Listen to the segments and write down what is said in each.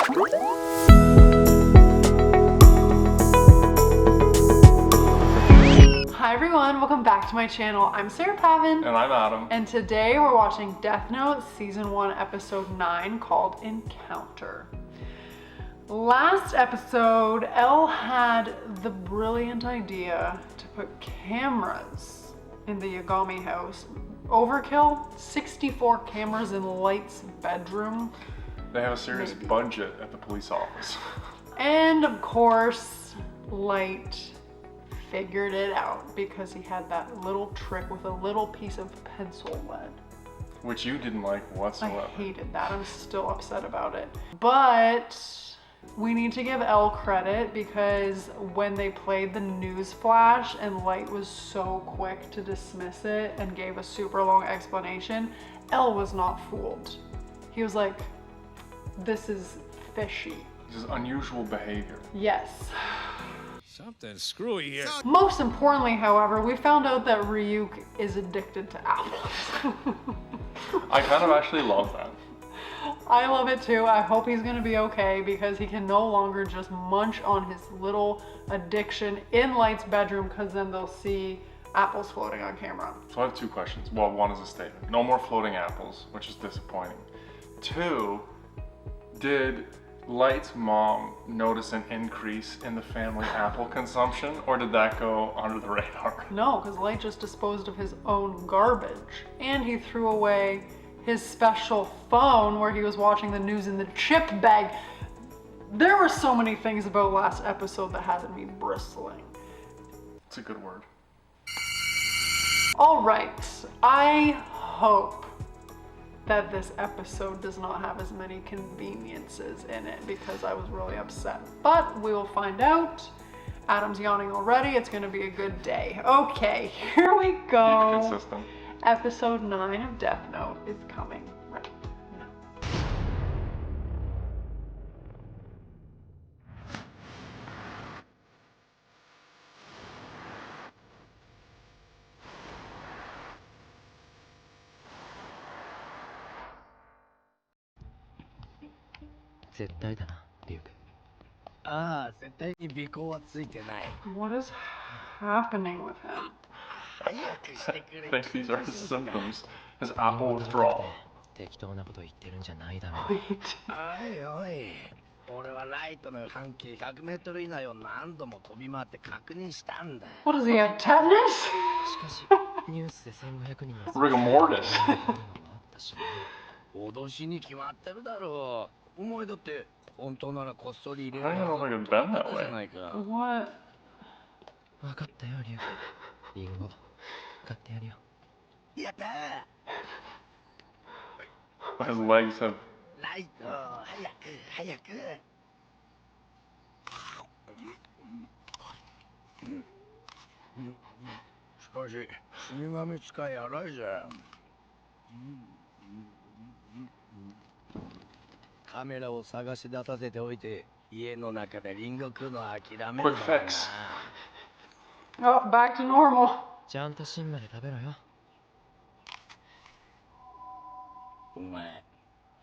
Hi everyone, welcome back to my channel. I'm Sarah Pavan. And I'm Adam. And today we're watching Death Note Season 1 Episode 9 called Encounter. Last episode, Elle had the brilliant idea to put cameras in the Yagami house. Overkill? 64 cameras in Light's bedroom. They have a serious budget at the police office. And of course, Light figured it out because he had that little trick with a little piece of pencil lead. Which you didn't like whatsoever. I hated that. I'm still upset about it. But we need to give Elle credit because when they played the news flash and Light was so quick to dismiss it and gave a super long explanation, Elle was not fooled. He was like, this is fishy. This is unusual behavior. Yes. Something screwy here. Most importantly, however, we found out that Ryuk is addicted to apples. I kind of actually love that. I love it too. I hope he's gonna be okay because he can no longer just munch on his little addiction in Light's bedroom because then they'll see apples floating on camera. So I have two questions. Well, one is a statement. No more floating apples, which is disappointing. Two, did Light's mom notice an increase in the family apple consumption, or did that go under the radar? No, because Light just disposed of his own garbage. And he threw away his special phone where he was watching the news in the chip bag. There were so many things about last episode that had me bristling. It's a good word. All right, I hope that this episode does not have as many conveniences in it because I was really upset. But we will find out. Adam's yawning already. It's gonna be a good day. Okay, here we go. Keep it consistent. Episode 9 of Death Note is coming right now. What is happening with him? I think these are his symptoms. His apple withdrawal. Wait. おい、俺はライトの半径100メートル以内を何度も飛び回って確認したんだ。 What does he have, tetanus? しかしニュースで1500人が Rigor mortis. 脅しに決まってるだろう。お前だって本当ならこっそり入れ I don't know if I could bend that じゃ way. ないか。 What? 分かったよリュウリンゴ買ってやるよやったー。 His legs have. ライト、早く早く。しかし死神使い荒いじゃん。カメラを探し出させておいて家の中でリンゴ食うのは諦める Quick fix. Oh, back to normal. ちゃんと芯まで食べろよお前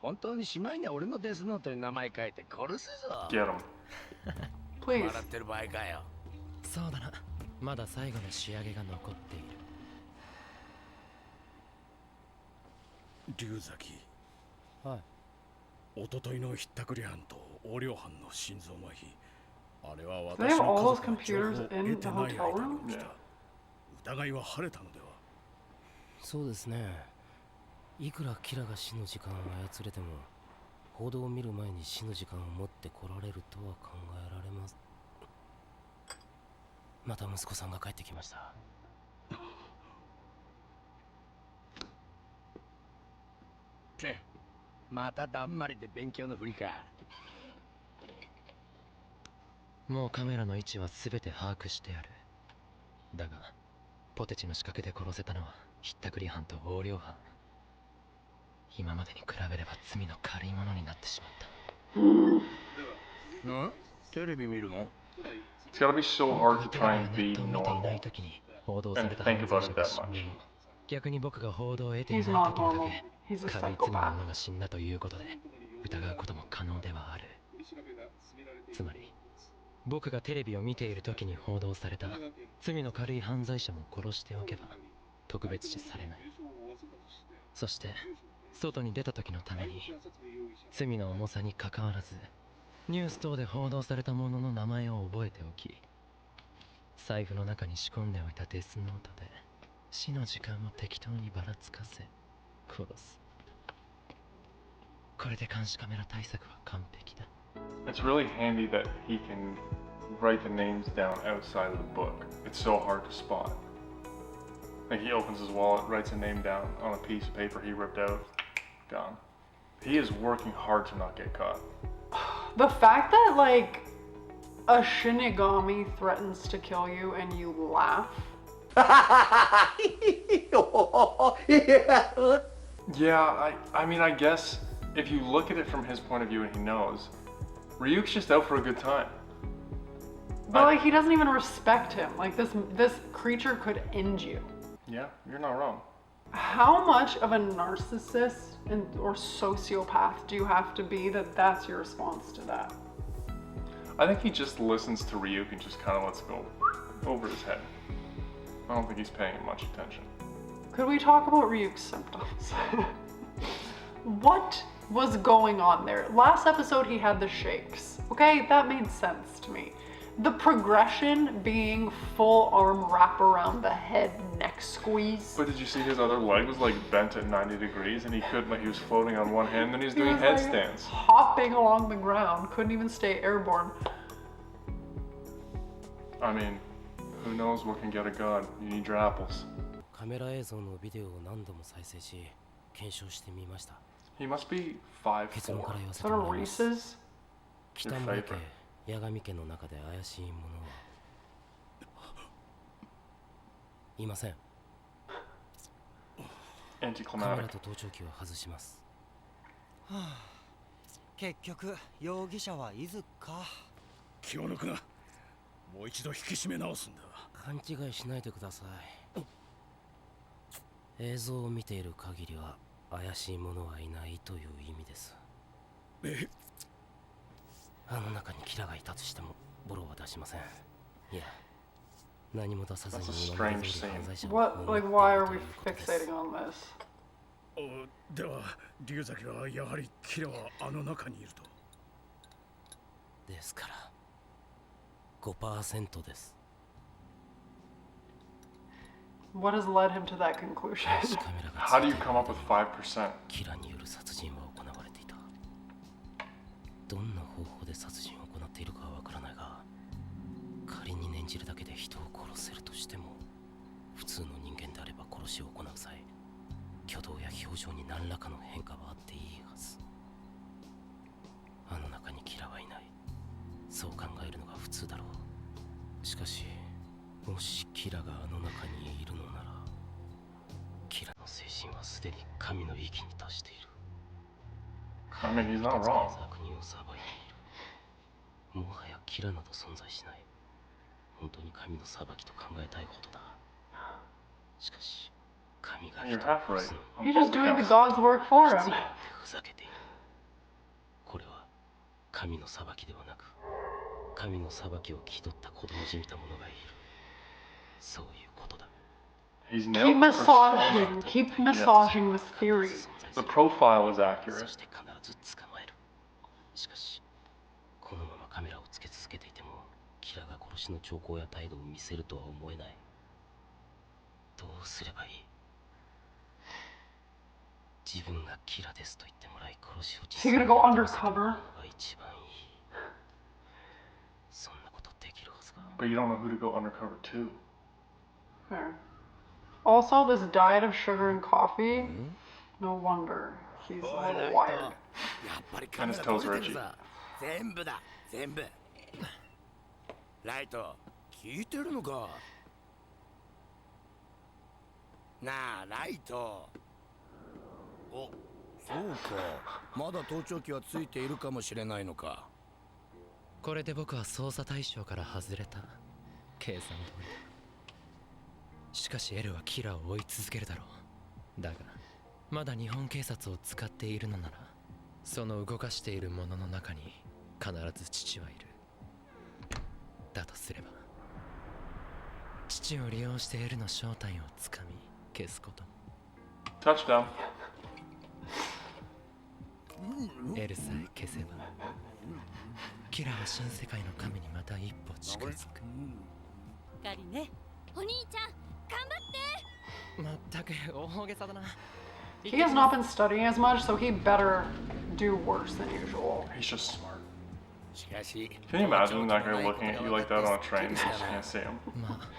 本当にしまいには俺のデスノートに名前書いて殺すぞ。 Get him. Please. 笑ってる場合かよ。そうだなまだ最後の仕上げが残っている龍崎はい一昨日のひったくり犯と横領犯の心臓麻痺あれは Do they 私 have の all 家 those 族の情報を computers 得 in て the ない hotel 間 room? に起きた疑いは晴れたのでは。そうですねいくらキラが死の時間を操れても報道を見る前に死の時間を持って来られるとは考えられますまた息子さんが帰ってきましたまただんまりで勉強のふりか。もうカメラの位置は全て把握してあるだがポテチの仕掛けで殺せたのはひったくり犯と横領犯今までに比べれば罪の軽いものになってしまったテレビ見るの？ It's gotta be so hard to try and ネ be ットを見ていな normal い時に報道さ and れた think 犯 about 罪 it 者が that 死 much. ん逆に僕が報道を得ていない He's 時 not にだ normal. け He's a 軽い罪の psychopath. 者が死んだということで疑うことも可能ではあるつまり僕がテレビを見ている時に報道された罪の軽い犯罪者も殺しておけば特別視されない。そして外に出た時のために罪の重さにかかわらずニュース等で報道された者の名前を覚えておき、財布の中に仕込んでおいたデスノートで死の時間を適当にばらつかせ殺す。これで監視カメラ対策は完璧だ。 It's really handy that he can write the names down outside of the book. It's so hard to spot. Like he opens his wallet, writes a name down on a piece of paper he ripped out, gone. He is working hard to not get caught. The fact that like a Shinigami threatens to kill you and you laugh. Yeah, I mean, I guess if you look at it from his point of view and he knows, Ryuk's just out for a good time. But like he doesn't even respect him. Like this creature could end you. Yeah, you're not wrong. How much of a narcissist or sociopath do you have to be that that's your response to that? I think he just listens to Ryuk and just kind of lets it go over his head. I don't think he's paying much attention. Could we talk about Ryuk's symptoms? What was going on there? Last episode he had the shakes. Okay, that made sense to me. The progression being full arm wrap around the head neck squeeze. But did you see his other leg was like bent at 90 degrees and he couldn't, like he was floating on one hand and he was doing headstands. Hopping along the ground, couldn't even stay airborne. I mean, who knows what can get a god? You need your apples. カメラ映像のビデオを何度も再生し検証してみました。 He must be 結論 5'4". から言わせ Is て that a もらいます。 Reese's? 北村家、八神家の中で怪しい者はいません。カメラ Anticlimactic. と盗聴器を外します。結局容疑者は伊豆か。清野君、もう一度引き締め直すんだ。勘違いしないでください。映像を見ている限りは怪しい者はいないという意味です。え、あの中にキラがいたとしてもボロは出しません。いや、何も出さずに That's a 今まで strange 通り犯罪者を What, 葬ってい like, る why are と we いうことです。 fixating on this? では龍崎はやはりキラはあの中にいると。ですから 5% です。 What has led him to that conclusion? 監視カメラが How do you come up with 5%? キラによる殺人は行われていた。どんな方法で殺人を行っているかはわからないが、仮に念じるだけで人を殺せるとしても、普通の人間であれば殺しを行う際、挙動や表情に何らかの変化はあっていいはず。あの中にキラはいない。そう考えるのが普通だろう。しかし、もしキラがあの中にいるのなら、キラの精神はすでに神の域に達している。 I mean, he's not wrong. 悪人を裁いている。もはやキラなど存在しない。本当に神の裁きと考えたいほどだ。しかし、神が You're 人 half を right. 殺すの He's just doing the God's work for 必 him. 要ってふざけている。これは神の裁きではなく、神の裁きを気取った子供じみた者がいる。そういうことだ。 He's Keep nailed it. keep massaging this theory. The profile is そ accurate. して必ず捕まえる。しかし、このままカメラをつけ続けていても、キラが殺しの兆候や態度を見せるとは思えない。どうすればいい？自分がキラですと言ってもらい、殺しを Is he gonna go undercover? が一番いい。そんなことできるはずが。 But you don't know who to go undercover to. Fair. Also, this diet of sugar and coffee. No wonder he's a little wired. やっぱりカ And メ his ラ toes 撮 are れて itchy. るさ。全部だ、全部。ライト、聞いてるのか。なあ、ライト。お、そうか。まだ盗聴器はついているかもしれないのか。これで僕は捜査対象から外れた。計算通りだ。しかしエルはキラを追い続けるだろう。だがまだ日本警察を使っているのなら、その動かしているものの中に必ず父はいる。だとすれば、父を利用してLの正体をつかみ消すことも。 Touchdown. L さえ消せばキラは新世界の神にまた一歩近づく。ガリね、お兄ちゃん頑張って。まったく大げさだな。 He has not been studying as much, so he better do worse than usual. He's just smart. しかし Can you imagine that guy looking at you like that on a train? You just can't see him. まあ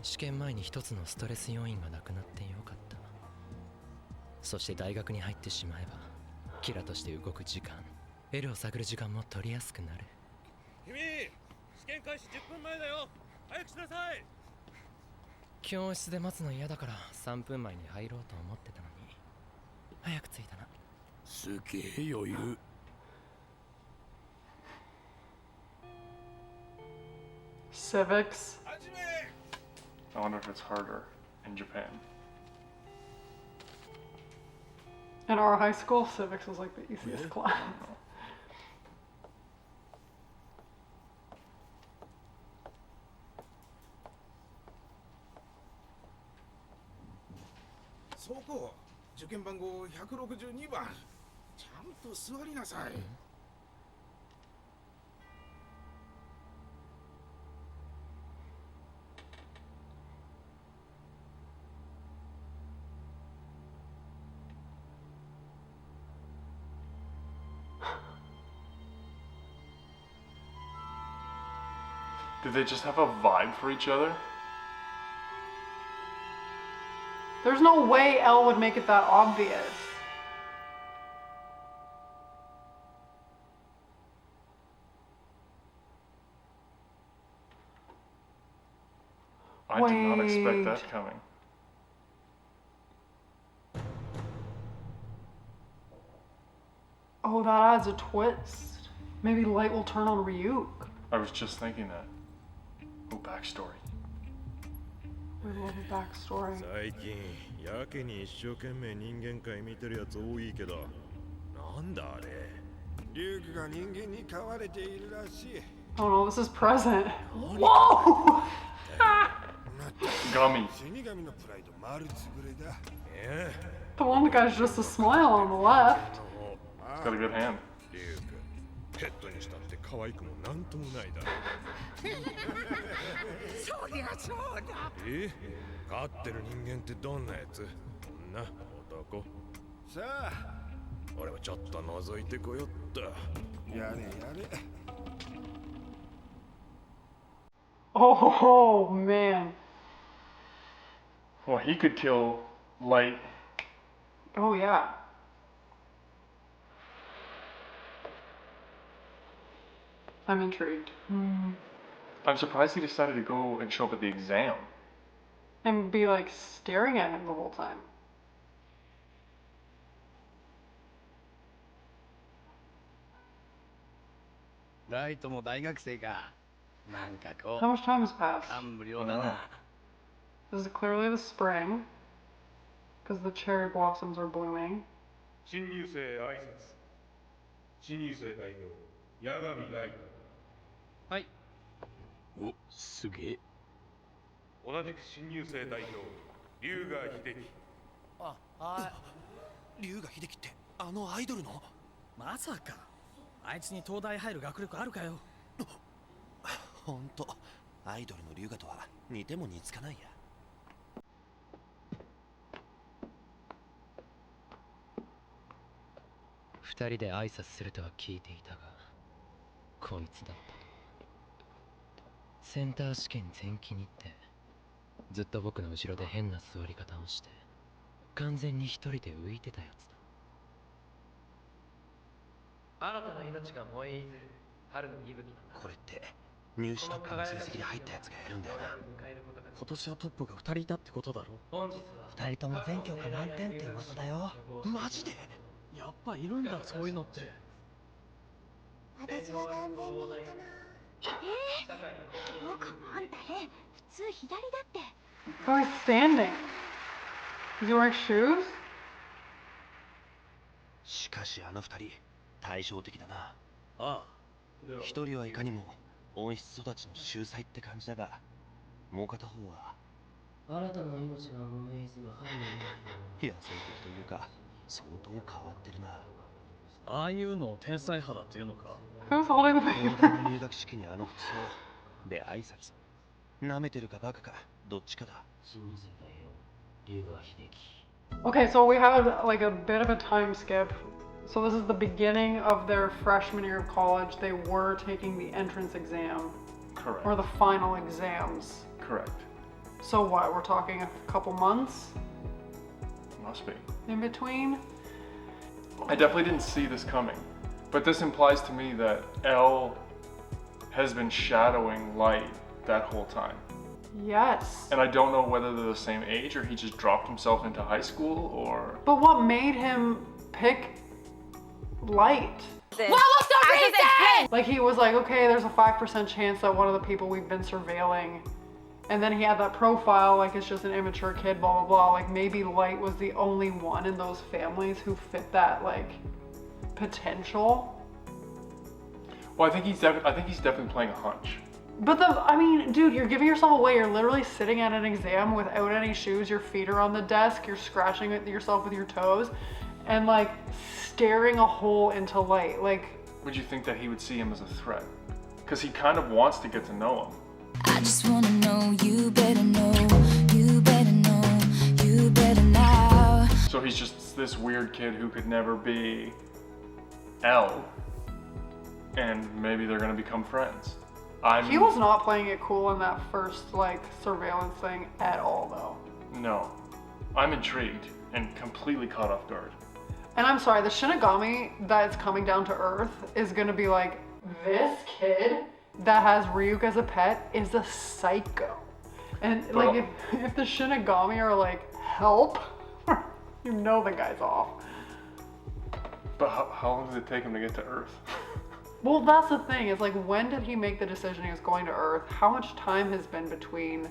試験前に一つのストレス要因がなくなってよかった。そして大学に入ってしまえばキラとして動く時間、L を探る時間も取りやすくなる。君、試験開始10分前だよ。早くしなさい。教室で待つの嫌だから3分前に入ろうと思ってたのに早く着いたな。すげえ余裕。Civics. I wonder if it's harder in Japan. In our high school, civics was like the easiest class. そこ、受験番号162番。ちゃんと座りなさい。Did they just have a vibe for each other? There's no way L would make it that obvious. I did not expect Wait. that coming. Oh, that adds a twist. Maybe Light will turn on Ryuk. I was just thinking that. Oh, backstory. We love a backstory. 最近やけに一生懸命人間界見てるやつ多いけど、なんだあれ。リュウクが人間に飼われているらしい。 Oh no, this is present. Whoa! Gummy. 死神のプライド丸つぶれだ。The one guy's just a smile on the left. He's got a good hand. リュウク、ペットにしたって可愛くもなんともないだろ。そりゃそうだ。飼ってる人間ってどんなやつ？女？男？さあ、俺もちょっと覗いてこよっと。やれやれ。Oh man. Well, he could kill Light. Oh yeah. I'm intrigued. I'm surprised he decided to go and show up at the exam. And be like staring at him the whole time. ライトも大学生か。なんかこ How う、 much time has passed? 感無量だな。 This is clearly the spring. Because the cherry blossoms are blooming. 新入生挨拶。新入生代表、八神ライト。はい。お、すげえ。同じく新入生代表、龍河秀樹。龍河秀樹ってあのアイドルの？まさかあいつに東大入る学力あるかよ。ほんとアイドルの龍河とは似ても似つかないや。二人で挨拶するとは聞いていたが、こいつだったと。センター試験前期にってずっと僕の後ろで変な座り方をして完全に一人で浮いてたやつだ。新たな命が燃え移る春の息吹なんだ。これって入試トップの成績で入ったやつがいるんだよな。今年はトップが2人いたってことだろ。本日は2人とも全教科満点って噂だよ。マジで？やっぱいるんだそういうのって。私は断然右かな。僕もあんたね、普通左だって。Oh, he's standing. Is he wearing shoes? しかしあの2人対照的だな。ああ。一人はいかにも温室育ちの秀才って感じだが、もう片方はあなたの命が燃えず犯人野生的というか相当変わってるな。ああいうのを天才肌っていうのか。 Who's holding the 東 paper? 大の入学式にあの服装で挨拶、舐めてるかバカかどっちかだ。新世界よ龍河秀樹 Okay, so we had like a bit of a time skip. So this is the beginning of their freshman year of college. They were taking the entrance exam. Correct. Or the final exams. Correct. So what, we're talking a couple months Must be. in between? I definitely didn't see this coming, but this implies to me that L has been shadowing Light that whole time. Yes. And I don't know whether they're the same age or he just dropped himself into high school or... But what made him pick Light? What was the reason? Like he was like, okay, there's a 5% chance that one of the people we've been surveilling, and then he had that profile like it's just an immature kid, blah blah blah. Like maybe Light was the only one in those families who fit that like potential. Well, I think he's definitely playing a hunch. But I mean, dude, you're giving yourself away. You're literally sitting at an exam without any shoes. Your feet are on the desk. You're scratching at yourself with your toes, and like staring a hole into Light. Like, Would you think that he would see him as a threat? Because he kind of wants to get to know him. I just wanna know, you better know, you better know, you better now. So he's just this weird kid who could never be L, and maybe they're gonna become friends. he was not playing it cool in that first like surveillance thing at all, though. No, I'm intrigued and completely caught off guard. And I'm sorry, the Shinigami that's coming down to Earth is gonna be like, this kid that has Ryuk as a pet is a psycho. And like, if the Shinigami are like, help, you know the guy's off. But how long does it take him to get to Earth? Well, that's the thing, is like, when did he make the decision he was going to Earth? How much time has been between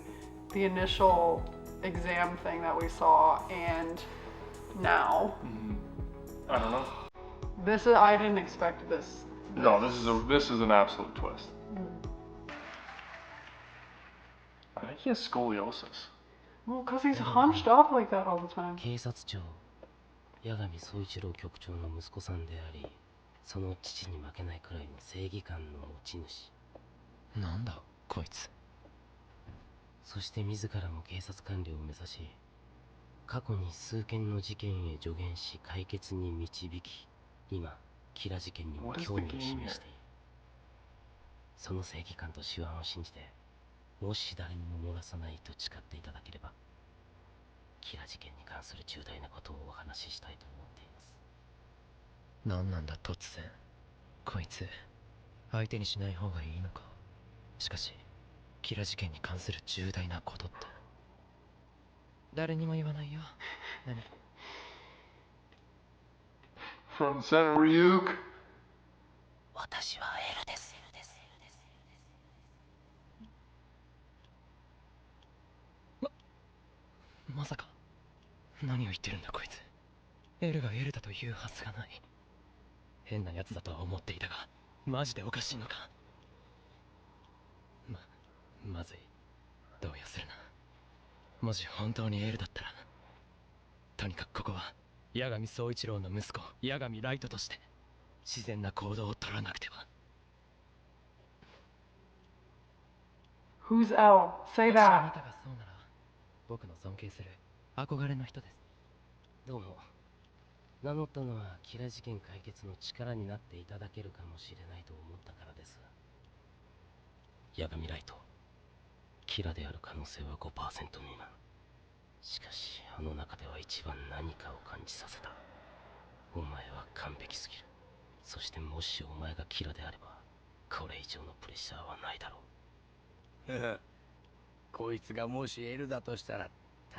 the initial exam thing that we saw and now? I don't know. I didn't expect this. No, this is an absolute twist. I think he has scoliosis. Well, because he's hunched up like that all the time. 警察庁八神総一郎局長の息子さんであり、その父に負けないくらいの正義感の持ち主。なんだこいつ。そして自らも警察官僚を目指し、過去に数件の事件へ助言し解決に導き、今キラ事件にも興味を示している。その正義感と手腕を信じて、もし誰にも漏らさないと誓っていただければ、キラ事件に関する重大なことをお話ししたいと思っています。なんなんだ突然。こいつ相手にしない方がいいのか。しかしキラ事件に関する重大なことって誰にも言わないよ。何 From Center Ryuk. 私はエルです。まさか。何を言ってるんだこいつ。エルがエルだと言うはずがない。変なやつだとは思っていたが、マジでおかしいのか。まずい。動揺するな。もし本当にエルだったら、とにかくここは八神総一郎の息子八神ライトとして自然な行動を取らなくては。 Who's L? Say あな that. たがそうなら僕の尊敬する憧れの人です。どうも。名乗ったのはキラ事件解決の力になっていただけるかもしれないと思ったからです。八神ライト、キラである可能性は 5% 未満。しかしあの中では一番何かを感じさせた。お前は完璧すぎる。そしてもしお前がキラであれば、これ以上のプレッシャーはないだろう。こいつがもし L だとしたら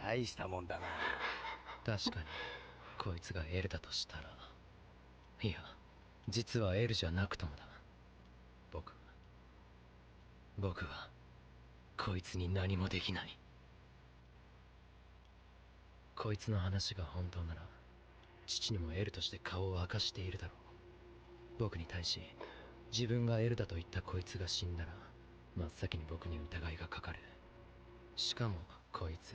大したもんだな。確かにこいつが L だとしたら、いや実は L じゃなくともだ。僕はこいつに何もできない。こいつの話が本当なら父にも L として顔を明かしているだろう。僕に対し自分が L だと言ったこいつが死んだら真っ先に僕に疑いがかかる。しかもこいつ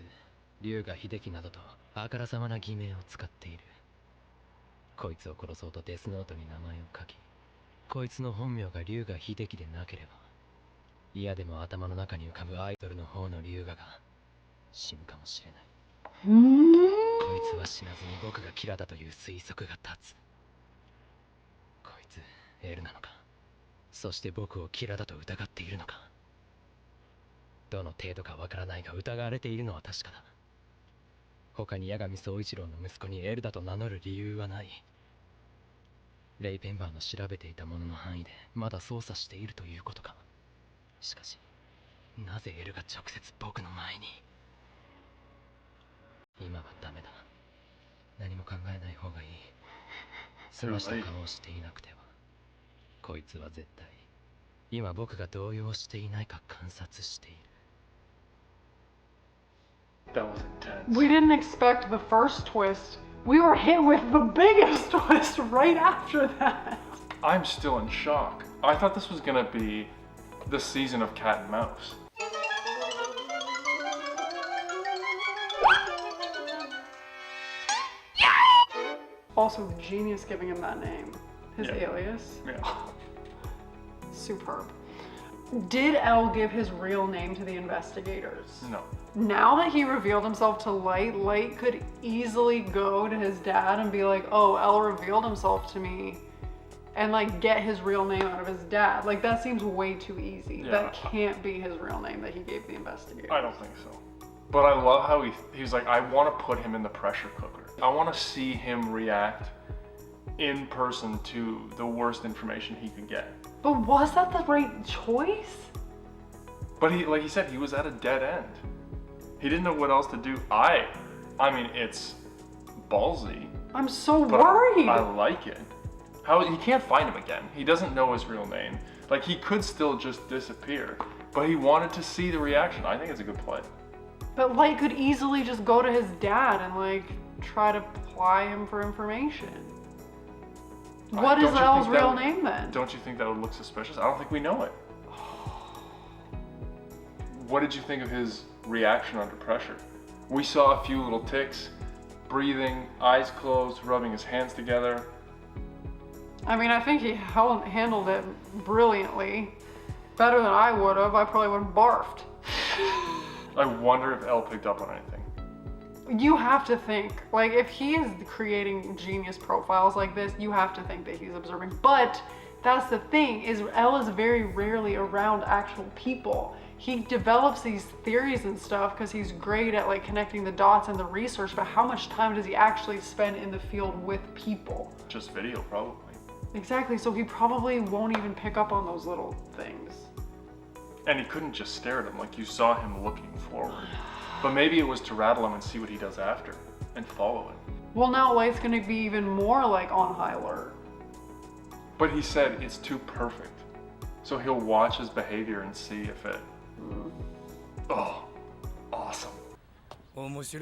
龍が秀樹などとあからさまな偽名を使っている。こいつを殺そうとデスノートに名前を書き、こいつの本名が龍が秀樹でなければ、嫌でも頭の中に浮かぶアイドルの方の龍河が死ぬかもしれない。こいつは死なずに僕がキラだという推測が立つ。こいつエルなのか、そして僕をキラだと疑っているのか。どの程度かわからないが疑われているのは確かだ。他に八神総一郎の息子にエルだと名乗る理由はない。レイペンバーの調べていたものの範囲でまだ捜査しているということか。しかしなぜエルが直接僕の前に。今はダメだ。何も考えない方がいい。すました顔をしていなくては。こいつは絶対今僕が動揺していないか観察している。That was intense. We didn't expect the first twist. We were hit with the biggest twist right after that. I'm still in shock. I thought this was gonna be the season of Cat and Mouse. Also, genius giving him that name. His alias. Yeah. Superb. Did L give his real name to the investigators? No. Now that he revealed himself to Light, Light could easily go to his dad and be like, oh, L revealed himself to me, and like get his real name out of his dad. Like that seems way too easy. Yeah. That can't be his real name that he gave the investigators. I don't think so. But I love how he's like, I want to put him in the pressure cooker. I want to see him react in person to the worst information he could get. But was that the right choice? But he, like he said, he was at a dead end. He didn't know what else to do. I mean, it's ballsy. I'm so worried. I like it. How he can't find him again. He doesn't know his real name. Like he could still just disappear. But he wanted to see the reaction. I think it's a good play. But Light could easily just go to his dad and like try to ply him for information. What is L's real name then? Don't you think that would look suspicious? I don't think we know it. What did you think of his reaction under pressure? We saw a few little ticks, breathing, eyes closed, rubbing his hands together. I mean, I think he handled it brilliantly. Better than I would have. I probably would have barfed. I wonder if L picked up on anything. You have to think, like, if he is creating genius profiles like this, you have to think that he's observing. But that's the thing, is L is very rarely around actual people. He develops these theories and stuff because he's great at like connecting the dots and the research, but how much time does he actually spend in the field with people? Just video, probably. Exactly, so he probably won't even pick up on those little things. And he couldn't just stare at him, like you saw him looking forward. But maybe it was to rattle him and see what he does after, and follow it. Well, now Light's gonna be even more like on high alert. But he said it's too perfect. So he'll watch his behavior and see if it... Oh, awesome. Neither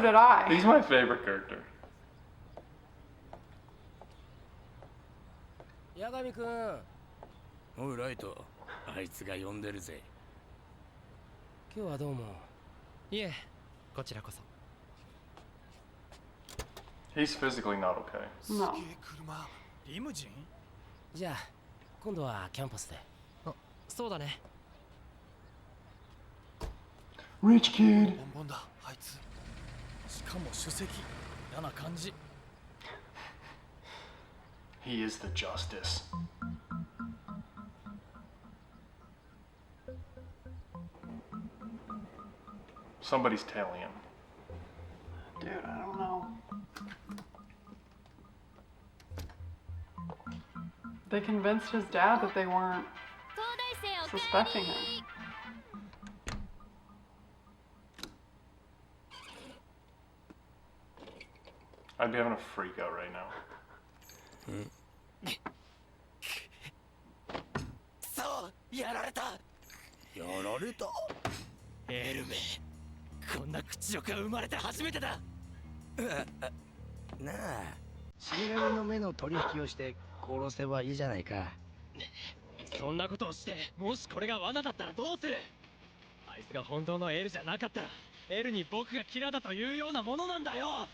did I. He's my favorite character. 八神くん。おうライト、あいつが呼んでるぜ。今日はどうも。いえ、こちらこそ。He's physically not okay. No. リムジン？じゃあ今度はキャンパスで。あ、そうだね。Rich kid. ボンボンだ、あいつ。しかも首席。嫌な感じ。He is the justice. Somebody's tailing him. Dude, I don't know. They convinced his dad that they weren't suspecting him. I'd be having a freak out right now. そうやられた。やられた。エルメ、こんな屈辱が生まれて初めてだ。なあ、死神の目の取引をして殺せばいいじゃないか。そんなことをして、もしこれが罠だったらどうする？あいつが本当のエルじゃなかったら、エルに僕がキラだというようなものなんだよ。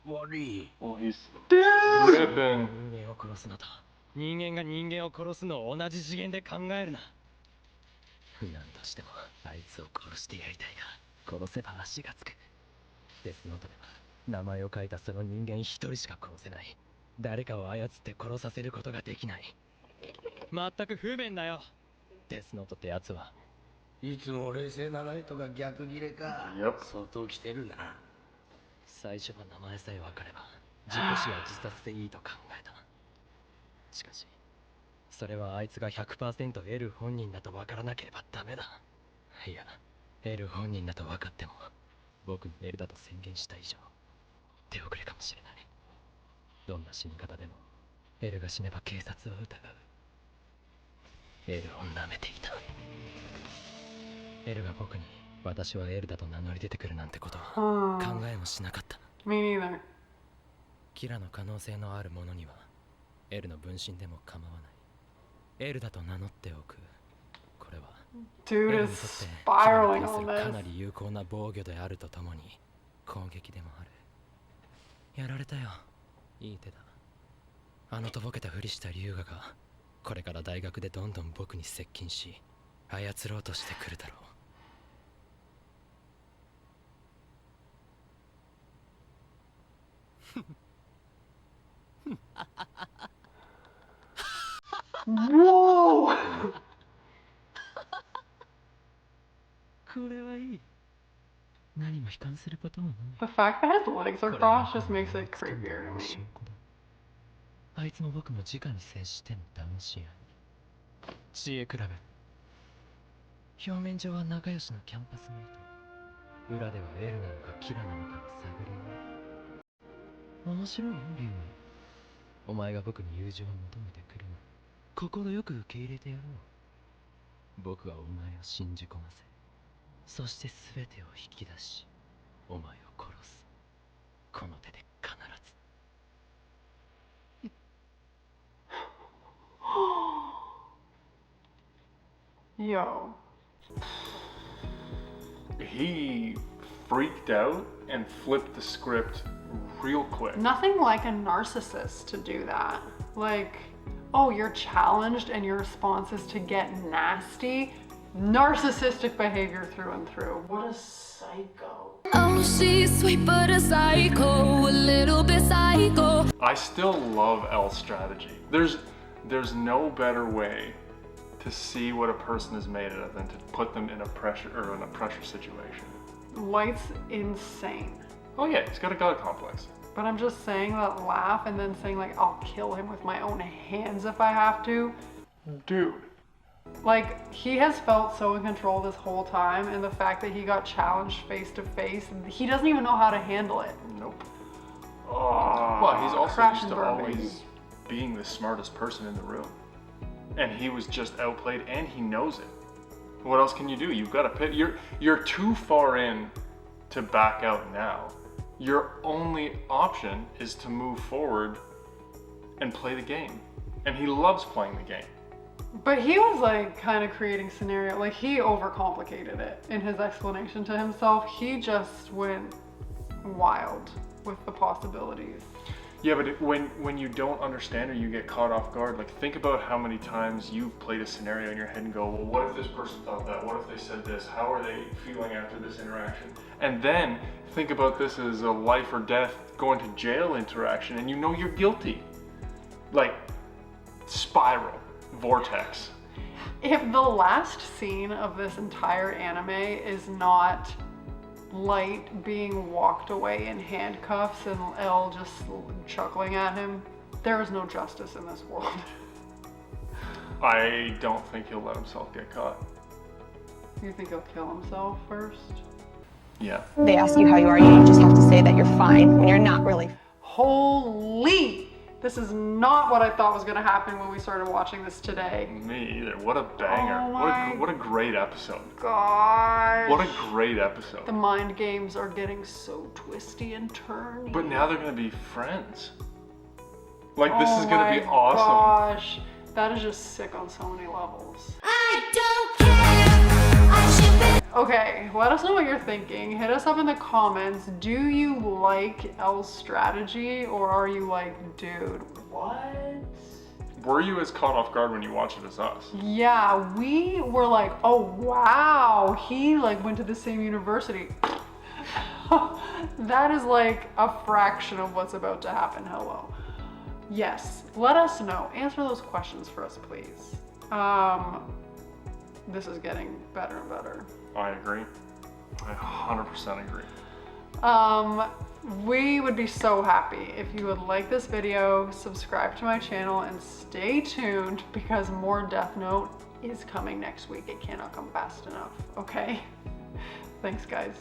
悪い。Well, he's ripping. 人間を殺すのと、人間が人間を殺すのを同じ次元で考えるな。何としてもあいつを殺してやりたいが、殺せば足がつく。デスノートでは名前を書いたその人間一人しか殺せない。誰かを操って殺させることができない。全く不便だよ、デスノートってやつは。いつも冷静なライトが逆ギレか。相当来てるな。最初は名前さえ分かれば自己死や自殺でいいと考えた。しかしそれはあいつが 100% エル本人だと分からなければダメだ。いや、エル本人だと分かっても僕のエルだと宣言した以上手遅れかもしれない。どんな死に方でもエルが死ねば警察は疑う。エルを舐めていた。エルが僕に私はエルだと名乗り出てくるなんてことは考えもしなかった。Me neither. キラの可能性のあるものにはエルの分身でも構わない。エルだと名乗っておく。これは Dude is spiraling on か this. なり有効な防御であるとともに攻撃でもある。やられたよ。いい手だ。あのとぼけたふりした龍河がこれから大学でどんどん僕に接近し操ろうとしてくるだろう。Whoa! これはいい。何も悲観することもない。 The fact that his legs are crossed just makes it creepier to me. あいつも僕も直に接してのダウンシアに知恵比べ。表面上は仲良しのキャンパスメイト、裏ではエルなのかキラなのかを探り合う。面白いよリュウ。お前が僕に友情を求めてくるの心よく受け入れてやろう。僕はお前を信じ込ませ、そして全てを引き出しお前を殺す。この手で必ず。Yo. He freaked out and flipped the script real quick. Nothing like a narcissist to do that. Like, oh, you're challenged and your response is to get nasty. Narcissistic behavior through and through. What a psycho. Oh, she's sweet but a psycho, a little bit psycho. I still love L's strategy. There's no better way to see what a person is made of than to put them in a pressure situation. Light's insane. Oh yeah, he's got a god complex. But I'm just saying that laugh and then saying like, I'll kill him with my own hands if I have to. Dude. Like, he has felt so in control this whole time, and the fact that he got challenged face to face, he doesn't even know how to handle it. Nope. Oh, well, he's also crash used and to burn, always baby. being the smartest person in the room. And he was just outplayed, and he knows it. What else can you do? You've got to pit. You're too far in to back out now. Your only option is to move forward and play the game. And he loves playing the game. But he was like kind of creating scenario, like he overcomplicated it in his explanation to himself. He just went wild with the possibilities. Yeah, but when you don't understand or you get caught off guard, like think about how many times you've played a scenario in your head and go, well, what if this person thought that? What if they said this? How are they feeling after this interaction? And then think about this as a life or death, going to jail interaction, and you know you're guilty. Like, spiral, vortex. If the last scene of this entire anime is not Light being walked away in handcuffs and L just chuckling at him, there is no justice in this world. I don't think he'll let himself get caught. You think he'll kill himself first? Yeah. They ask you how you are, you just have to say that you're fine when you're not really. Holy! This is not what I thought was going to happen when we started watching this today. Me either. What a banger. Oh what a great episode. Gosh. What a great episode. The mind games are getting so twisty and turny. But now they're going to be friends. Like, this is going to be awesome. Gosh. That is just sick on so many levels. I don't care. I should be. Okay, let us know what you're thinking. Hit us up in the comments. Do you like L's strategy, or are you like, dude, what? Were you as caught off guard when you watched it as us? Yeah, we were like, oh wow, he like went to the same university. That is like a fraction of what's about to happen. Hello. Yes, let us know. Answer those questions for us, please. This is getting better and better. I agree. I 100% agree. We would be so happy if you would like this video, subscribe to my channel, and stay tuned because more Death Note is coming next week. It cannot come fast enough, okay? Thanks, guys.